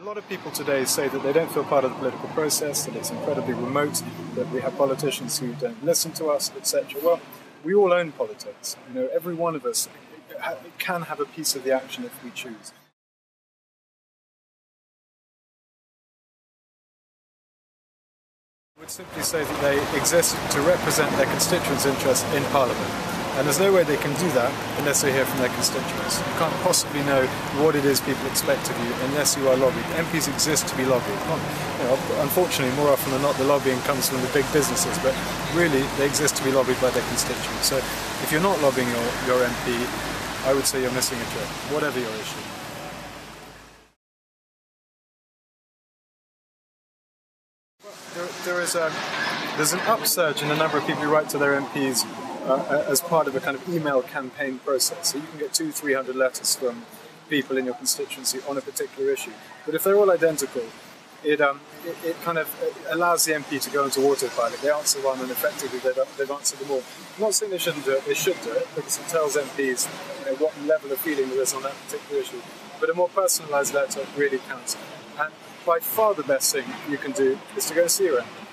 A lot of people today say that they don't feel part of the political process, that it's incredibly remote, that we have politicians who don't listen to us, etc. Well, we all own politics. You know, every one of us can have a piece of the action if we choose. I would simply say that they exist to represent their constituents' interests in Parliament. And there's no way they can do that unless they hear from their constituents. You can't possibly know what it is people expect of you unless you are lobbied. MPs exist to be lobbied. Unfortunately, more often than not, the lobbying comes from the big businesses, but really they exist to be lobbied by their constituents. So if you're not lobbying your MP, I would say you're missing a trick, whatever your issue. There's an upsurge in the number of people who write to their MPs as part of a kind of email campaign process. So you can get 200-300 letters from people in your constituency on a particular issue. But if they're all identical, it kind of allows the MP to go into autopilot. They answer one and effectively they've answered them all. I'm not saying they shouldn't do it, they should do it, because it tells MPs what level of feeling there is on that particular issue. But a more personalised letter really counts. And by far the best thing you can do is to go see your MP.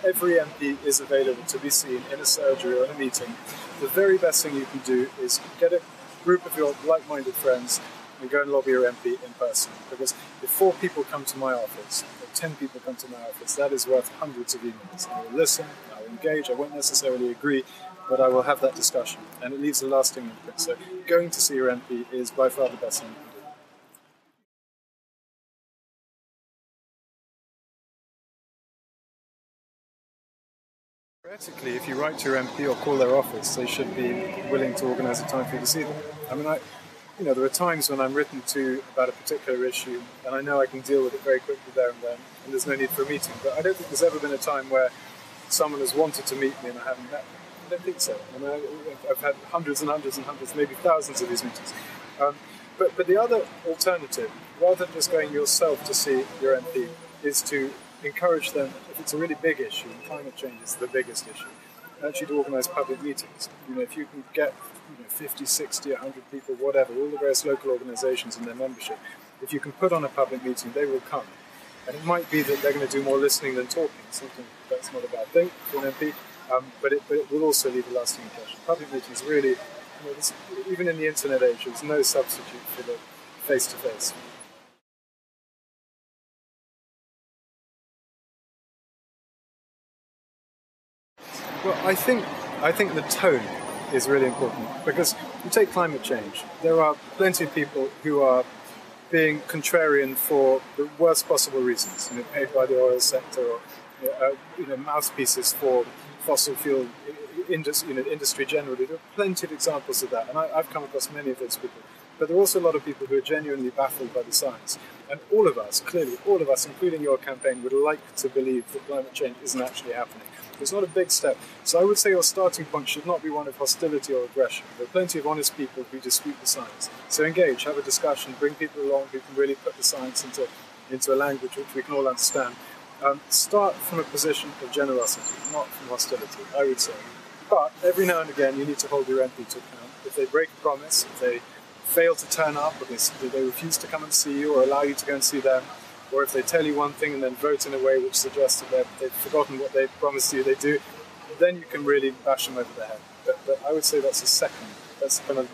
Every MP is available to be seen in a surgery or in a meeting. The very best thing you can do is get a group of your like-minded friends and go and lobby your MP in person. Because if 4 people come to my office, or 10 people come to my office, that is worth hundreds of emails. I will listen, I will engage, I won't necessarily agree, but I will have that discussion. And it leaves a lasting imprint. So going to see your MP is by far the best thing you can do. Theoretically, if you write to your MP or call their office, they should be willing to organise a time for you to see them. I mean, there are times when I'm written to about a particular issue, and I know I can deal with it very quickly there and then, and there's no need for a meeting. But I don't think there's ever been a time where someone has wanted to meet me and I haven't met them. I don't think so. I mean, I've had hundreds and hundreds and hundreds, maybe thousands of these meetings. But the other alternative, rather than just going yourself to see your MP, is to encourage them, if it's a really big issue, and climate change is the biggest issue, actually to organise public meetings. If you can get 50, 60, 100 people, whatever, all the various local organisations and their membership, if you can put on a public meeting, they will come. And it might be that they're going to do more listening than talking, something that's not a bad thing for an MP, but it will also leave a lasting impression. Public meetings really, even in the internet age, there's no substitute for the face-to-face. Well, I think the tone is really important, because you take climate change. There are plenty of people who are being contrarian for the worst possible reasons, paid by the oil sector, or mouthpieces for fossil fuel industry generally. There are plenty of examples of that, and I've come across many of those people. But there are also a lot of people who are genuinely baffled by the science. And all of us, clearly, all of us, including your campaign, would like to believe that climate change isn't actually happening. It's not a big step. So I would say your starting point should not be one of hostility or aggression. There are plenty of honest people who dispute the science. So engage, have a discussion, bring people along who can really put the science into a language which we can all understand. Start from a position of generosity, not from hostility, I would say. But every now and again, you need to hold your MP to account. If they break a promise, if they fail to turn up, or they refuse to come and see you or allow you to go and see them, or if they tell you one thing and then vote in a way which suggests that they've forgotten what they promised you they do, then you can really bash them over the head. But I would say that's kind of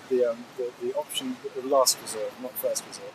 the option, the last resort, not first resort.